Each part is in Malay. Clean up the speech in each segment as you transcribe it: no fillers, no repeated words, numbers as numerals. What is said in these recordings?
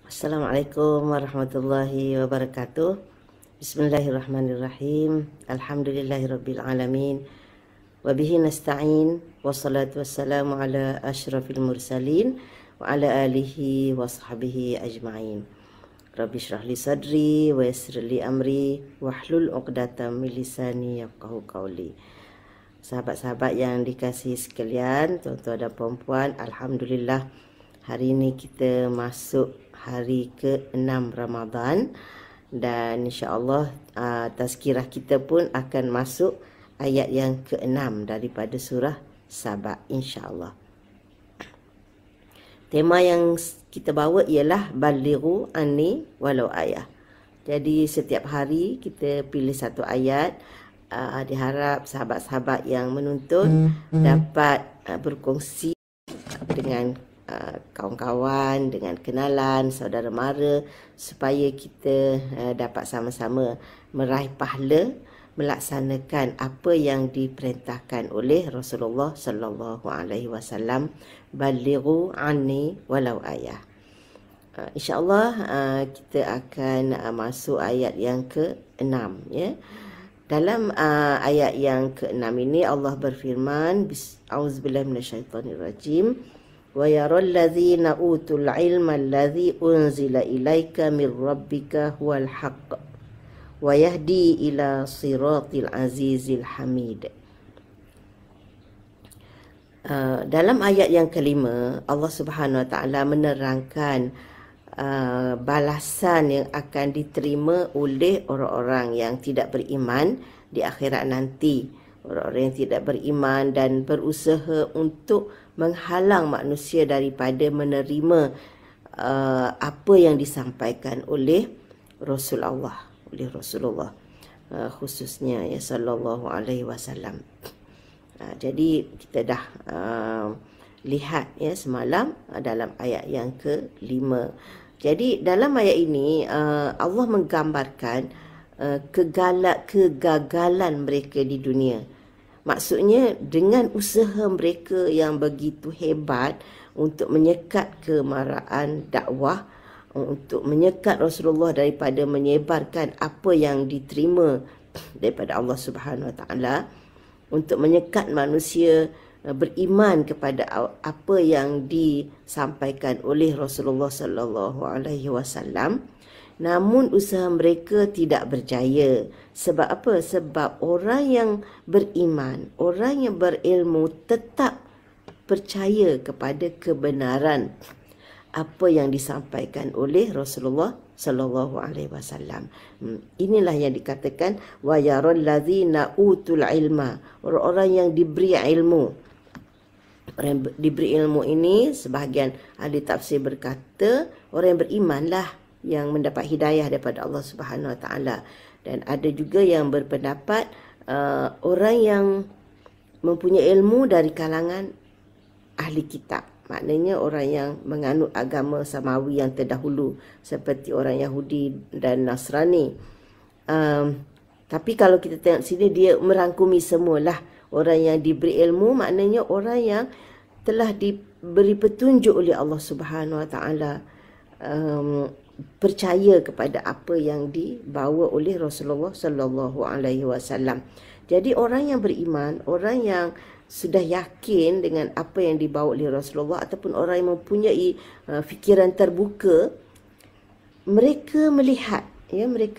Assalamualaikum warahmatullahi wabarakatuh. Bismillahirrahmanirrahim. Alhamdulillahirabbil alamin. Wa bihi nasta'in. Wassalatu wassalamu ala asyrafil mursalin wa ala alihi wa sahbihi ajma'in. Rabbi shrah li sadri wa yassir li amri wahlul 'uqdatam min lisani yafqahu qawli. Sahabat-sahabat yang dikasihi sekalian, tuan-tuan dan puan-puan, alhamdulillah hari ini kita masuk hari ke-6 Ramadan dan insya-Allah tazkirah kita pun akan masuk ayat yang ke-6 daripada surah Saba insya-Allah. Tema yang kita bawa ialah balighu anni walau ayah. Jadi setiap hari kita pilih satu ayat. Diharap sahabat-sahabat yang menonton dapat berkongsi dengan kawan-kawan, dengan kenalan, saudara mara, supaya kita dapat sama-sama meraih pahala melaksanakan apa yang diperintahkan oleh Rasulullah sallallahu alaihi wasallam, balighu anni walau ayah. Insya-Allah kita akan masuk ayat yang ke-6 ya. Dalam ayat yang ke-6 ini Allah berfirman, Auzubillahi minasyaitonirrajim. Wa yaral ladzina utul ilma alladzi unzila ilaika mir rabbika huwal haqq wa yahdi ila siratil azizil hamid. Dalam ayat yang kelima, Allah Subhanahu wa taala menerangkan balasan yang akan diterima oleh orang-orang yang tidak beriman di akhirat nanti. Orang-orang yang tidak beriman dan berusaha untuk menghalang manusia daripada menerima apa yang disampaikan oleh Rasulullah, khususnya ya sallallahu alaihi wasallam. Jadi kita dah lihat ya semalam dalam ayat yang ke-5. Jadi dalam ayat ini Allah menggambarkan kegagalan mereka di dunia. Maksudnya dengan usaha mereka yang begitu hebat untuk menyekat kemarahan dakwah, untuk menyekat Rasulullah daripada menyebarkan apa yang diterima daripada Allah Subhanahu Wa Taala, untuk menyekat manusia beriman kepada apa yang disampaikan oleh Rasulullah sallallahu alaihi wasallam. Namun usaha mereka tidak berjaya. Sebab apa? Sebab orang yang beriman, orang yang berilmu tetap percaya kepada kebenaran apa yang disampaikan oleh Rasulullah sallallahu alaihi wasallam. Inilah yang dikatakan wa yaral ladzina utul ilma, orang-orang yang diberi ilmu. Orang yang diberi ilmu ini, sebahagian ahli tafsir berkata orang yang berimanlah yang mendapat hidayah daripada Allah Subhanahu Wa Taala. Dan ada juga yang berpendapat orang yang mempunyai ilmu dari kalangan ahli kitab. Maknanya orang yang menganut agama samawi yang terdahulu seperti orang Yahudi dan Nasrani. Tapi kalau kita tengok sini, dia merangkumi semualah. Orang yang diberi ilmu maknanya orang yang telah diberi petunjuk oleh Allah Subhanahu Wa Taala, percaya kepada apa yang dibawa oleh Rasulullah sallallahu alaihi wasallam. Jadi orang yang beriman, orang yang sudah yakin dengan apa yang dibawa oleh Rasulullah, ataupun orang yang mempunyai fikiran terbuka, mereka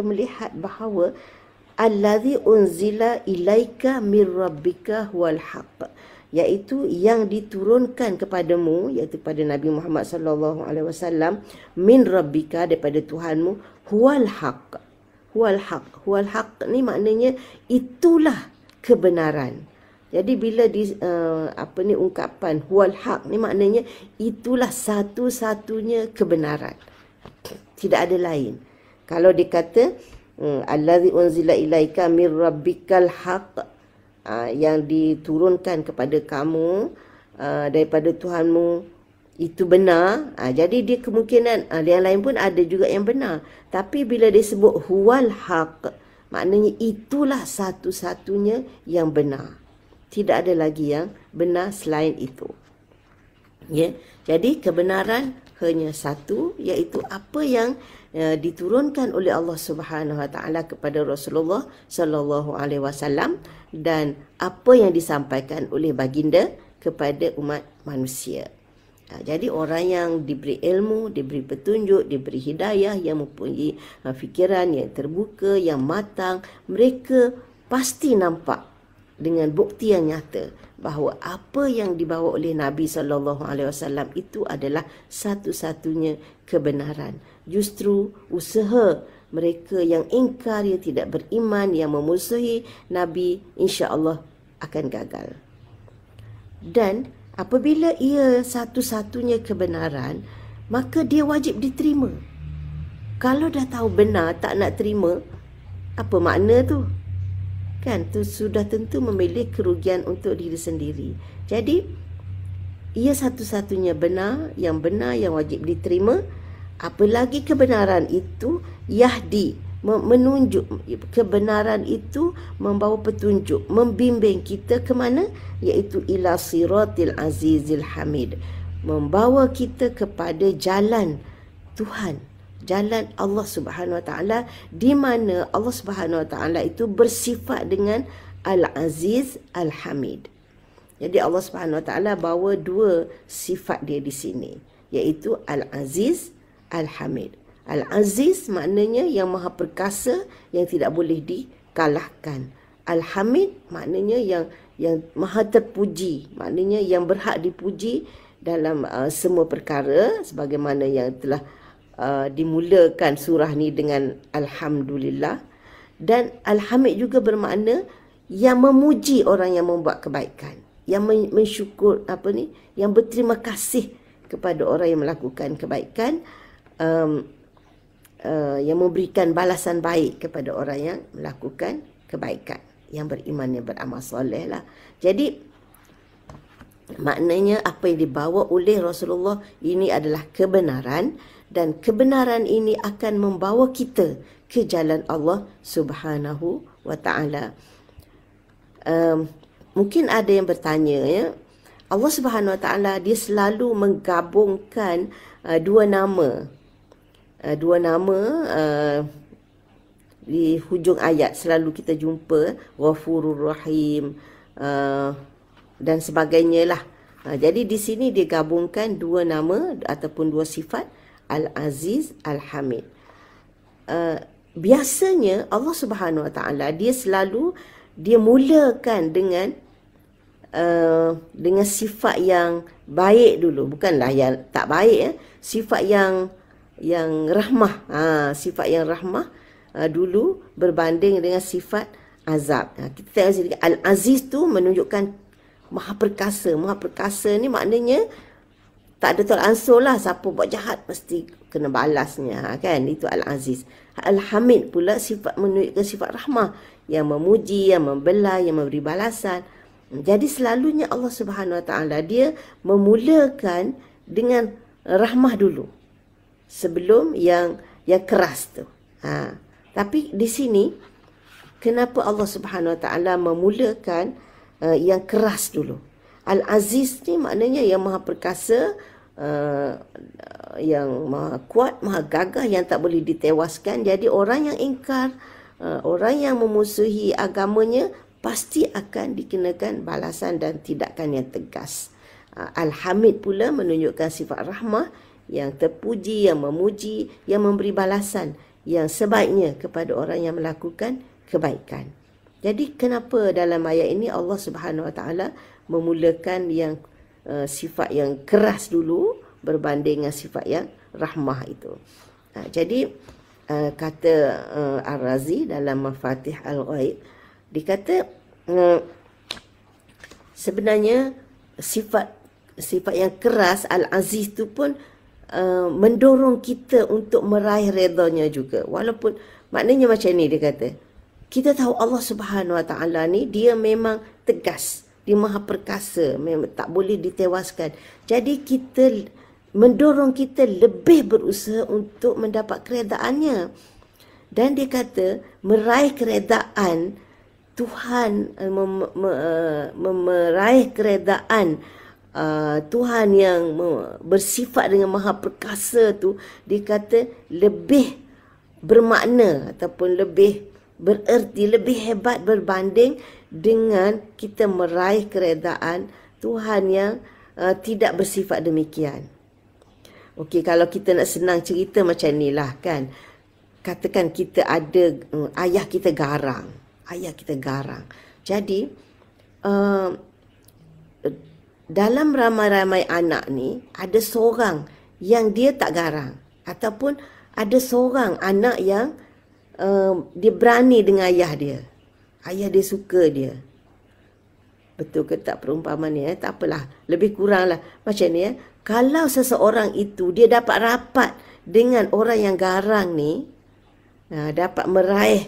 melihat bahawa allazi unzila ilaika mir rabbika huwal haqq, iaitu yang diturunkan kepadamu, iaitu pada Nabi Muhammad sallallahu alaihi wasallam, min rabbika, daripada Tuhanmu, huwal haqq. Huwal haqq ni maknanya itulah kebenaran. Jadi bila ungkapan huwal haqq ni maknanya itulah satu-satunya kebenaran. Tidak ada lain. Kalau dikata allazi unzila ilaika mir rabbikal haqq, yang diturunkan kepada kamu daripada Tuhanmu itu benar, jadi dia kemungkinan yang lain pun ada juga yang benar. Tapi bila dia sebut huwal haqq, maknanya itulah satu-satunya yang benar. Tidak ada lagi yang benar selain itu. Ya, jadi kebenaran hanya satu, iaitu apa yang diturunkan oleh Allah Subhanahu Wa Taala kepada Rasulullah Sallallahu Alaihi Wasallam dan apa yang disampaikan oleh baginda kepada umat manusia. Jadi orang yang diberi ilmu, diberi petunjuk, diberi hidayah, yang mempunyai fikiran yang terbuka, yang matang, mereka pasti nampak dengan bukti yang nyata bahawa apa yang dibawa oleh Nabi SAW itu adalah satu-satunya kebenaran. Justru usaha mereka yang ingkar, yang tidak beriman, yang memusuhi Nabi, insya-Allah akan gagal. Dan apabila ia satu-satunya kebenaran, maka dia wajib diterima. Kalau dah tahu benar tak nak terima, apa makna tu? Kan, tu sudah tentu memilih kerugian untuk diri sendiri. Jadi, ia satu-satunya benar yang wajib diterima. Apalagi kebenaran itu yahdi, menunjuk, kebenaran itu membawa petunjuk, membimbing kita ke mana? Iaitu ila siratil azizil hamid, membawa kita kepada jalan Tuhan, jalan Allah Subhanahu Wa Taala, di mana Allah Subhanahu Wa Taala itu bersifat dengan Al-Aziz Al-Hamid. Jadi Allah Subhanahu Wa Taala bawa dua sifat dia di sini, iaitu Al-Aziz Al-Hamid. Al-Aziz maknanya yang maha perkasa, yang tidak boleh dikalahkan. Al-Hamid maknanya yang maha terpuji, maknanya yang berhak dipuji dalam semua perkara, sebagaimana yang telah dimulakan surah ni dengan Alhamdulillah. Dan Al-Hamid juga bermakna yang memuji orang yang membuat kebaikan, yang mensyukur yang berterima kasih kepada orang yang melakukan kebaikan, yang memberikan balasan baik kepada orang yang melakukan kebaikan, yang beriman, yang beramal soleh lah. Jadi maknanya apa yang dibawa oleh Rasulullah ini adalah kebenaran, dan kebenaran ini akan membawa kita ke jalan Allah Subhanahu Wa Taala. Mungkin ada yang bertanya, ya, Allah Subhanahu Wa Taala dia selalu menggabungkan dua nama di hujung ayat. Selalu kita jumpa Ghafurur Rahim dan sebagainya lah. Jadi di sini dia gabungkan dua nama ataupun dua sifat, Al-Aziz, Al-Hamid. Biasanya Allah Subhanahu Wa Taala dia mulakan dengan sifat yang baik dulu, bukanlah yang tak baik, ya. Sifat yang rahmah, sifat yang rahmah dulu berbanding dengan sifat azab. Kita tengok sini, Al-Aziz tu menunjukkan maha perkasa. Maha perkasa ni maknanya tak ada tolak ansur lah, siapa buat jahat mesti kena balasnya, kan? Itu Al-Aziz. Al-Hamid pula sifat menunjukkan sifat rahmah, yang memuji, yang membela, yang memberi balasan. Jadi selalunya Allah Subhanahu Wa Taala dia memulakan dengan rahmah dulu sebelum yang keras tu. Tapi di sini kenapa Allah Subhanahu Wa Taala memulakan yang keras dulu? Al-Aziz ni maknanya yang maha perkasa, yang maha kuat, maha gagah, yang tak boleh ditewaskan. Jadi orang yang ingkar, orang yang memusuhi agamanya pasti akan dikenakan balasan dan tindakan yang tegas. Al-Hamid pula menunjukkan sifat rahmah, yang terpuji, yang memuji, yang memberi balasan yang sebaiknya kepada orang yang melakukan kebaikan. Jadi kenapa dalam ayat ini Allah Subhanahu Wa Taala memulakan yang sifat yang keras dulu berbanding dengan sifat yang rahmah itu. Jadi kata Ar-Razi dalam Mafatih Al-Ghaib, dikata sebenarnya sifat yang keras Al-Aziz itu pun mendorong kita untuk meraih redanya juga. Walaupun maknanya macam ni, dia kata, kita tahu Allah Subhanahu Wa Taala ni dia memang tegas, dia maha perkasa, memang tak boleh ditewaskan. Jadi kita mendorong kita lebih berusaha untuk mendapat keredaannya. Dan dia kata meraih keredaan Tuhan, meraih keredaan Tuhan yang bersifat dengan maha perkasa tu, dia kata lebih bermakna ataupun lebih bererti, lebih hebat berbanding dengan kita meraih keredaan Tuhan yang tidak bersifat demikian. Okey, kalau kita nak senang cerita macam ni lah kan. Katakan kita ada ayah kita garang. Jadi dalam ramai-ramai anak ni ada seorang yang dia tak garang, ataupun ada seorang anak yang dia berani dengan ayah dia. Ayah dia suka dia. Betul ke tak perumpamaan ni? Tak apalah, lebih kurang lah macam ni. Kalau seseorang itu dia dapat rapat dengan orang yang garang ni, dapat meraih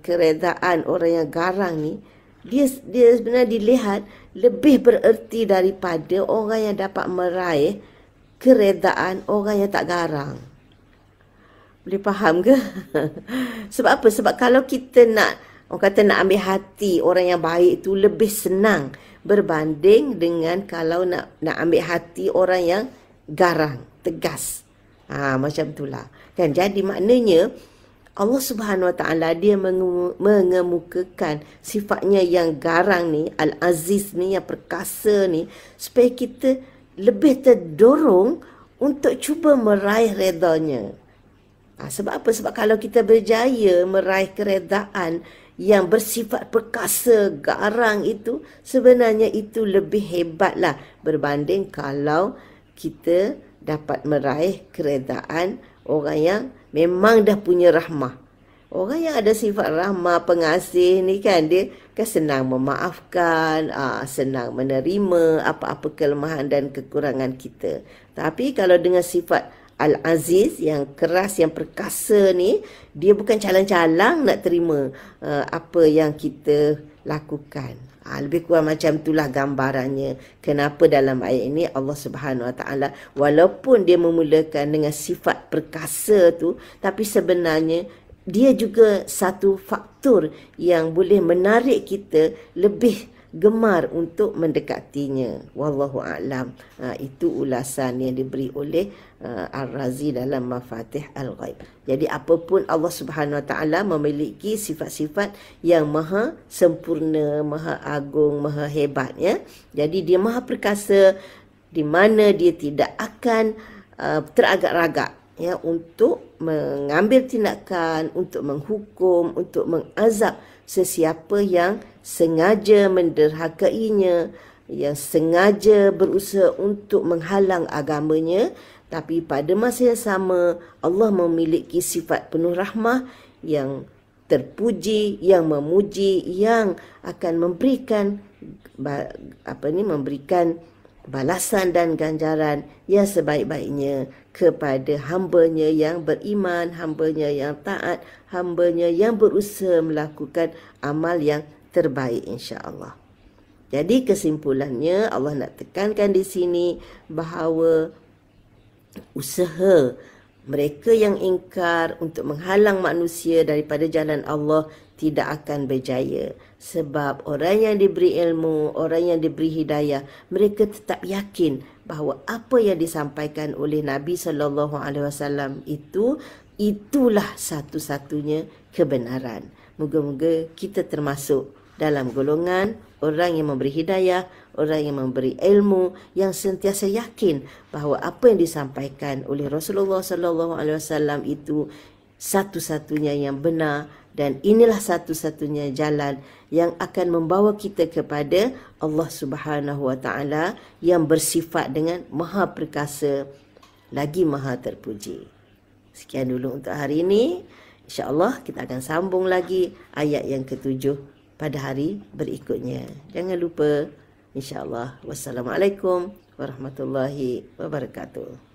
keredaan orang yang garang ni, dia sebenarnya dilihat lebih bererti daripada orang yang dapat meraih keredaan orang yang tak garang. Boleh faham ke? Sebab apa? Sebab kalau kita nak, orang kata nak ambil hati orang yang baik itu lebih senang berbanding dengan kalau nak ambil hati orang yang garang, tegas. Macam itulah. Kan? Jadi maknanya Allah Subhanahu Wa Taala dia mengemukakan sifatnya yang garang ni, Al-Aziz ni, yang perkasa ni, supaya kita lebih terdorong untuk cuba meraih redanya. Sebab apa? Sebab kalau kita berjaya meraih keredaan yang bersifat perkasa, garang itu, sebenarnya itu lebih hebatlah berbanding kalau kita dapat meraih keredaan orang yang memang dah punya rahmah. Orang yang ada sifat rahmah, pengasih ni kan, dia kan senang memaafkan, senang menerima apa-apa kelemahan dan kekurangan kita. Tapi kalau dengan sifat Al-Aziz, yang keras, yang perkasa ni, dia bukan calang-calang nak terima apa yang kita lakukan. Lebih kurang macam itulah gambarannya. Kenapa dalam ayat ini Allah Subhanahu Wa Taala walaupun dia memulakan dengan sifat perkasa tu, tapi sebenarnya dia juga satu faktor yang boleh menarik kita lebih gemar untuk mendekatinya. Wallahu a'lam. Itu ulasan yang diberi oleh Ar-Razi dalam Mafatih Al-Ghaib. Jadi apapun Allah Subhanahu Wa Taala memiliki sifat-sifat yang maha sempurna, maha agung, maha hebat, ya. Jadi dia maha perkasa, di mana dia tidak akan teragak-ragak, ya, untuk mengambil tindakan, untuk menghukum, untuk mengazab sesiapa yang sengaja menderhakainya, yang sengaja berusaha untuk menghalang agamanya. Tapi pada masa yang sama, Allah memiliki sifat penuh rahmah, yang terpuji, yang memuji, yang akan memberikan memberikan balasan dan ganjaran yang sebaik-baiknya kepada hambanya yang beriman, hambanya yang taat, hambanya yang berusaha melakukan amal yang terbaik, insya-Allah. Jadi kesimpulannya, Allah nak tekankan di sini bahawa usaha mereka yang ingkar untuk menghalang manusia daripada jalan Allah tidak akan berjaya. Sebab orang yang diberi ilmu, orang yang diberi hidayah, mereka tetap yakin bahawa apa yang disampaikan oleh Nabi SAW itulah satu-satunya kebenaran. Moga-moga kita termasuk dalam golongan orang yang memberi hidayah, orang yang memberi ilmu, yang sentiasa yakin bahawa apa yang disampaikan oleh Rasulullah SAW itu satu-satunya yang benar, dan inilah satu-satunya jalan yang akan membawa kita kepada Allah Subhanahu Wa Taala yang bersifat dengan maha perkasa lagi maha terpuji. Sekian dulu untuk hari ini. InsyaAllah kita akan sambung lagi ayat yang ke-7 pada hari berikutnya. Jangan lupa, insyaAllah. Wassalamualaikum warahmatullahi wabarakatuh.